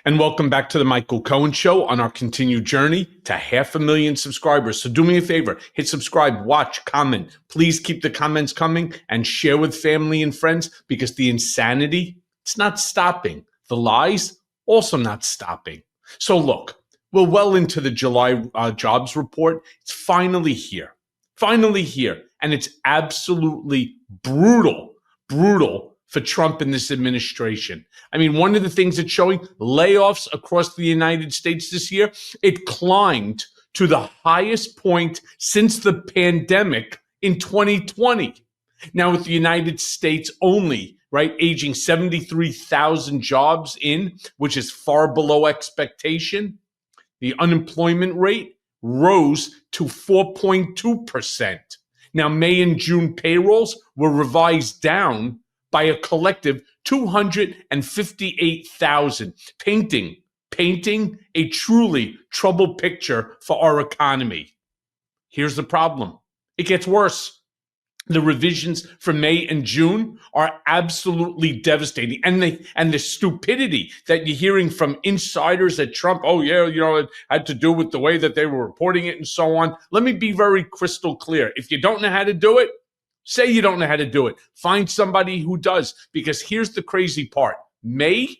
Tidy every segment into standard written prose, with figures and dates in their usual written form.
And welcome back to the Michael Cohen Show on our continued journey to 500,000 subscribers. So do me a favor, hit subscribe, watch, comment. Please keep the comments coming and share with family and friends because the insanity, it's not stopping. The lies, also not stopping. So look, we're well into the July jobs report. It's finally here. And it's absolutely brutal for Trump and this administration. I mean, one of the things it's showing, layoffs across the United States this year, it climbed to the highest point since the pandemic in 2020. Now with the United States only, right, aging 73,000 jobs in, which is far below expectation, the unemployment rate rose to 4.2%. Now, May and June payrolls were revised down by a collective 258,000, painting a truly troubled picture for our economy. Here's the problem. It gets worse. The revisions for May and June are absolutely devastating. And the stupidity that you're hearing from insiders at Trump, oh yeah, it had to do with the way that they were reporting it and so on. Let me be very crystal clear. If you don't know how to do it, say you don't know how to do it. Find somebody who does, because here's the crazy part. May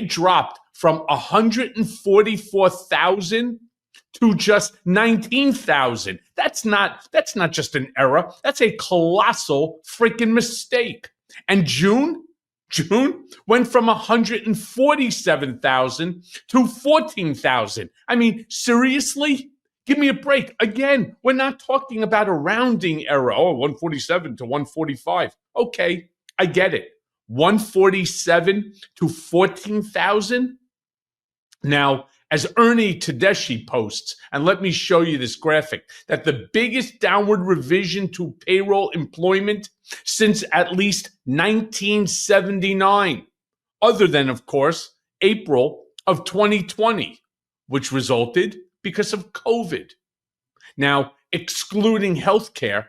dropped from 144,000 to just 19,000. That's not just an error. That's a colossal freaking mistake. And June went from 147,000 to 14,000. I mean, seriously? Give me a break. Again, we're not talking about a rounding error. Oh, 147 to 145. Okay, I get it. 147 to 14,000? Now, as Ernie Tedeschi posts, and let me show you this graphic, that the biggest downward revision to payroll employment since at least 1979, other than, of course, April of 2020, which resulted because of COVID. Now, excluding healthcare,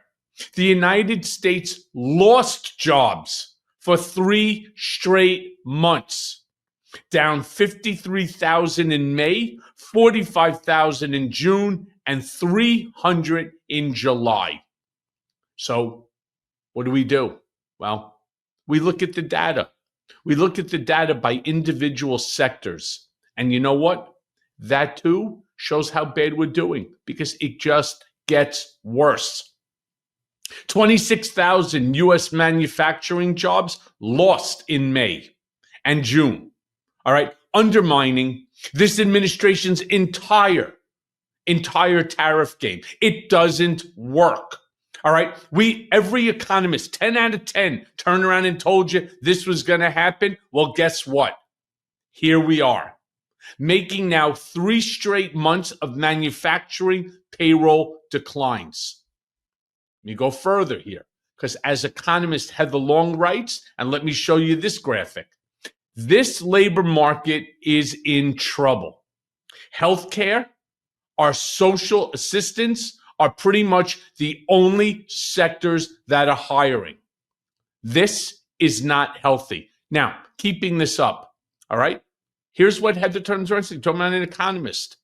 the United States lost jobs for 3 straight months. Down 53,000 in May, 45,000 in June, and 300 in July. So what do? Well, we look at the data. We look at the data by individual sectors. And you know what? That too shows how bad we're doing, because it just gets worse. 26,000 U.S. manufacturing jobs lost in May and June. All right, undermining this administration's entire tariff game. It doesn't work. All right, every economist, 10 out of 10, turned around and told you this was going to happen. Well, guess what? Here we are, making now 3 straight months of manufacturing payroll declines. Let me go further here, because as economists have the long rights, and let me show you this graphic. This labor market is in trouble. Healthcare, our social assistance are pretty much the only sectors that are hiring. This is not healthy. Now, keeping this up, all right? Here's what Heather turns around and says, talking about an economist.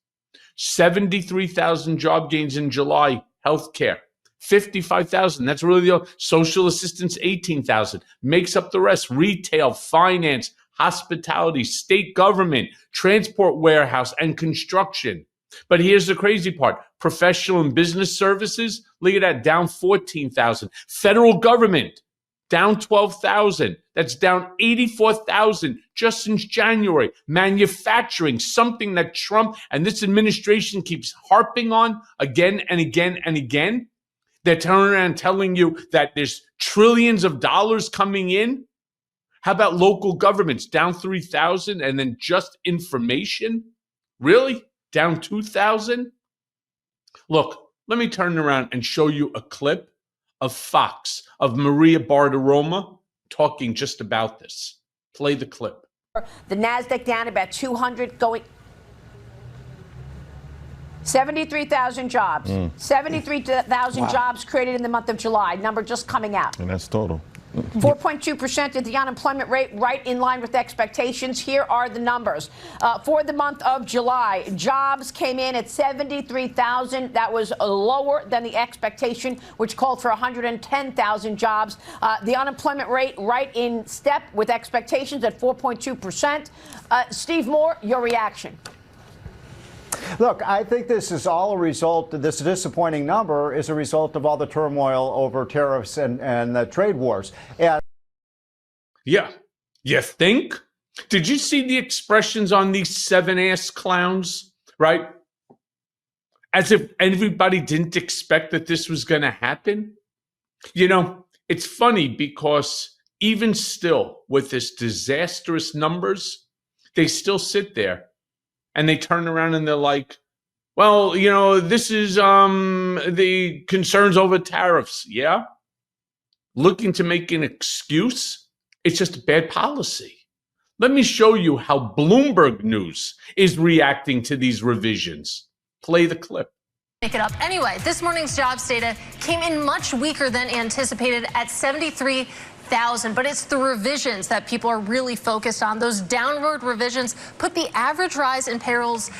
73,000 job gains in July, healthcare. 55,000, that's really the social assistance, 18,000. Makes up the rest, retail, finance, hospitality, state government, transport warehouse, and construction. But here's the crazy part. Professional and business services, look at that, down 14,000. Federal government, down 12,000. That's down 84,000 just since January. Manufacturing, something that Trump and this administration keeps harping on again and again and again. They're turning around telling you that there's trillions of dollars coming in. How about local governments, down 3,000, and then just information? Really? Down 2,000? Look, let me turn around and show you a clip of Fox, of Maria Bartiromo, talking just about this. Play the clip. The NASDAQ down about 200, going 73,000 jobs. 73,000 jobs created in the month of July. Number just coming out. And that's total. 4.2% is the unemployment rate, right in line with expectations. Here are the numbers. For the month of July, jobs came in at 73,000. That was lower than the expectation, which called for 110,000 jobs. The unemployment rate right in step with expectations at 4.2%. Steve Moore, your reaction. Look, I think this is all a result, this disappointing number is a result of all the turmoil over tariffs and the trade wars. And yeah, you think? Did you see the expressions on these 7-ass clowns, right? As if everybody didn't expect that this was going to happen. You know, it's funny because even still with this disastrous numbers, they still sit there and they turn around and they're like, well, you know, this is the concerns over tariffs. Yeah. Looking to make an excuse. It's just bad policy. Let me show you how Bloomberg News is reacting to these revisions. Play the clip. Make it up. Anyway, this morning's jobs data came in much weaker than anticipated at 73,000, but it's the revisions that people are really focused on. Those downward revisions put the average rise in payrolls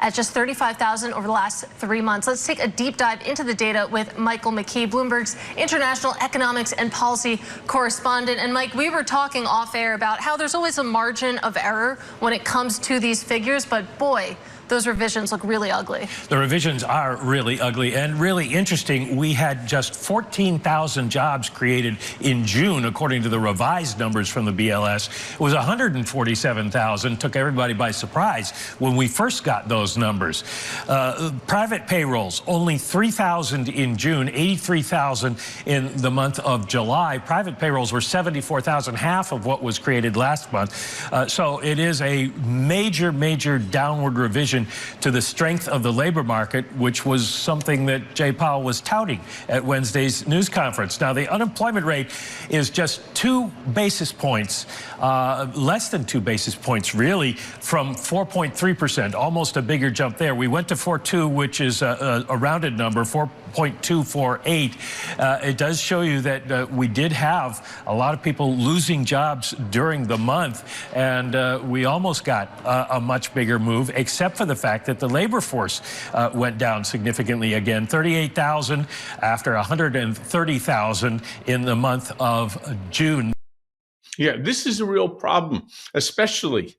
at just 35,000 over the last 3 months. Let's take a deep dive into the data with Michael McKee, Bloomberg's international economics and policy correspondent. And Mike, we were talking off air about how there's always a margin of error when it comes to these figures, but boy, those revisions look really ugly. The revisions are really ugly and really interesting. We had just 14,000 jobs created in June, according to the revised numbers from the BLS. It was 147,000. Took everybody by surprise when we first got those numbers. Private payrolls, only 3,000 in June, 83,000 in the month of July. Private payrolls were 74,000, half of what was created last month. So it is a major, major downward revision to the strength of the labor market, which was something that Jay Powell was touting at Wednesday's news conference. Now, the unemployment rate is just 2 basis points, less than 2 basis points, really, from 4.3%, almost a bigger jump there. We went to 4.2, which is a rounded number, 4.248. It does show you that we did have a lot of people losing jobs during the month, and we almost got a much bigger move, except for the fact that the labor force went down significantly again, 38,000 after 130,000 in the month of June. Yeah, this is a real problem, especially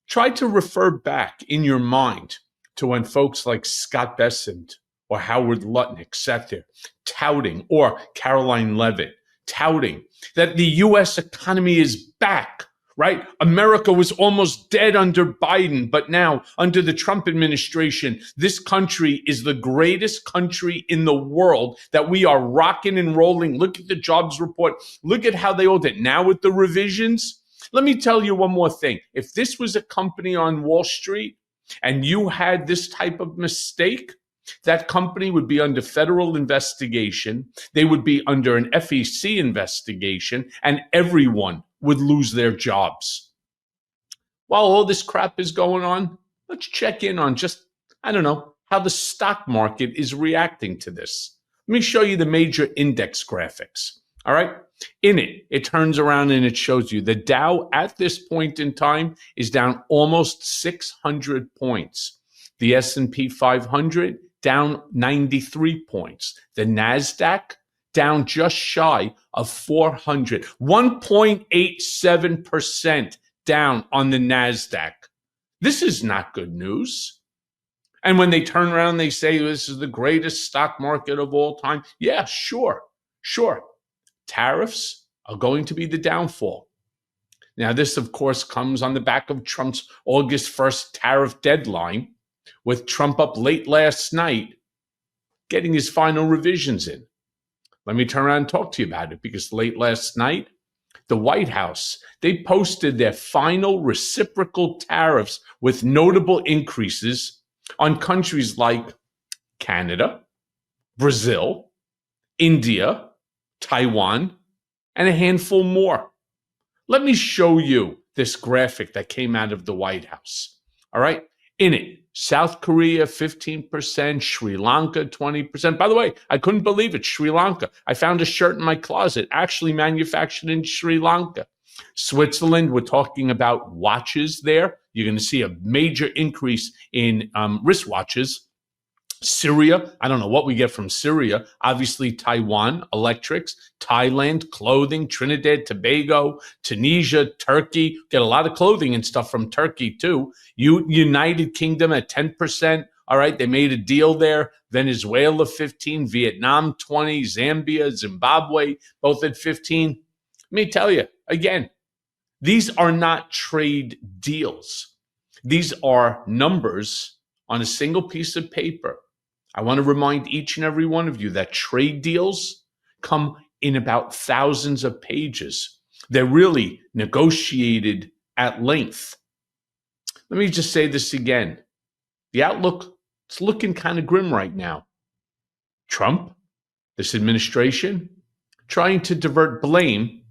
try to refer back in your mind to when folks like Scott Bessent or Howard Lutnick sat there touting, or Caroline Levitt touting that the U.S. economy is back. Right? America was almost dead under Biden, but now under the Trump administration, this country is the greatest country in the world, that we are rocking and rolling. Look at the jobs report. Look at how they all did. Now with the revisions, let me tell you one more thing. If this was a company on Wall Street and you had this type of mistake, that company would be under federal investigation. They would be under an FEC investigation, and everyone would lose their jobs. While all this crap is going on, let's check in on just, I don't know, how the stock market is reacting to this. Let me show you the major index graphics. All right. In it, it turns around and it shows you the Dow at this point in time is down almost 600 points. The S&P 500 down 93 points. The NASDAQ down just shy of 400, 1.87% down on the NASDAQ. This is not good news. And when they turn around, they say this is the greatest stock market of all time. Yeah, sure. Tariffs are going to be the downfall. Now, this, of course, comes on the back of Trump's August 1st tariff deadline, with Trump up late last night getting his final revisions in. Let me turn around and talk to you about it, because late last night, the White House, they posted their final reciprocal tariffs with notable increases on countries like Canada, Brazil, India, Taiwan, and a handful more. Let me show you this graphic that came out of the White House. All right. In it, South Korea, 15%, Sri Lanka, 20%. By the way, I couldn't believe it, Sri Lanka. I found a shirt in my closet actually manufactured in Sri Lanka. Switzerland, we're talking about watches there. You're going to see a major increase in wristwatches. Syria, I don't know what we get from Syria. Obviously, Taiwan, electrics, Thailand, clothing, Trinidad, Tobago, Tunisia, Turkey. Get a lot of clothing and stuff from Turkey, too. United Kingdom at 10%. All right, they made a deal there. Venezuela, 15, Vietnam, 20, Zambia, Zimbabwe, both at 15. Let me tell you, again, these are not trade deals. These are numbers on a single piece of paper. I want to remind each and every one of you that trade deals come in about thousands of pages. They're really negotiated at length. Let me just say this again. The outlook, it's looking kind of grim right now. Trump, this administration, trying to divert blame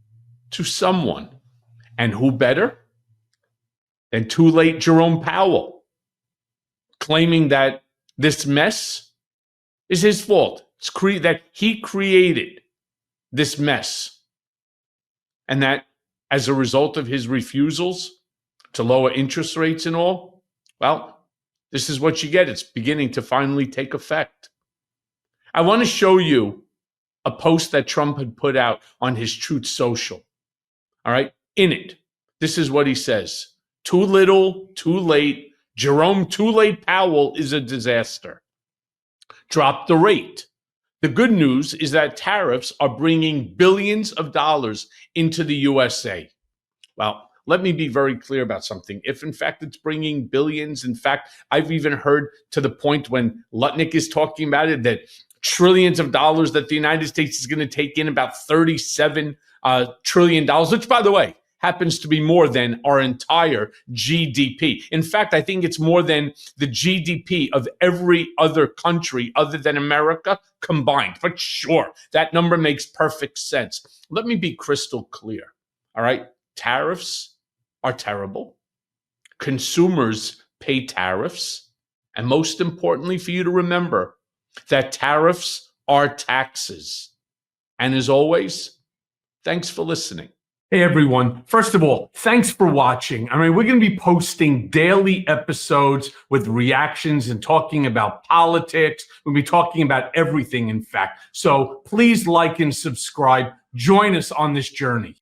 to someone. And who better than too late Jerome Powell, claiming that this mess is his fault. It's that he created this mess. And that as a result of his refusals to lower interest rates and all, well, this is what you get. It's beginning to finally take effect. I want to show you a post that Trump had put out on his Truth Social. All right. In it, this is what he says. Too little, too late. Jerome Too Late Powell is a disaster. Drop the rate. The good news is that tariffs are bringing billions of dollars into the USA. Well, let me be very clear about something. If in fact it's bringing billions, in fact, I've even heard to the point when Lutnick is talking about it, that trillions of dollars that the United States is going to take in, about $37 trillion, which, by the way, happens to be more than our entire GDP. In fact, I think it's more than the GDP of every other country other than America combined. But sure, that number makes perfect sense. Let me be crystal clear. All right. Tariffs are terrible. Consumers pay tariffs. And most importantly for you to remember that tariffs are taxes. And as always, thanks for listening. Hey, everyone. First of all, thanks for watching. I mean, we're going to be posting daily episodes with reactions and talking about politics. We'll be talking about everything, in fact. So please like and subscribe. Join us on this journey.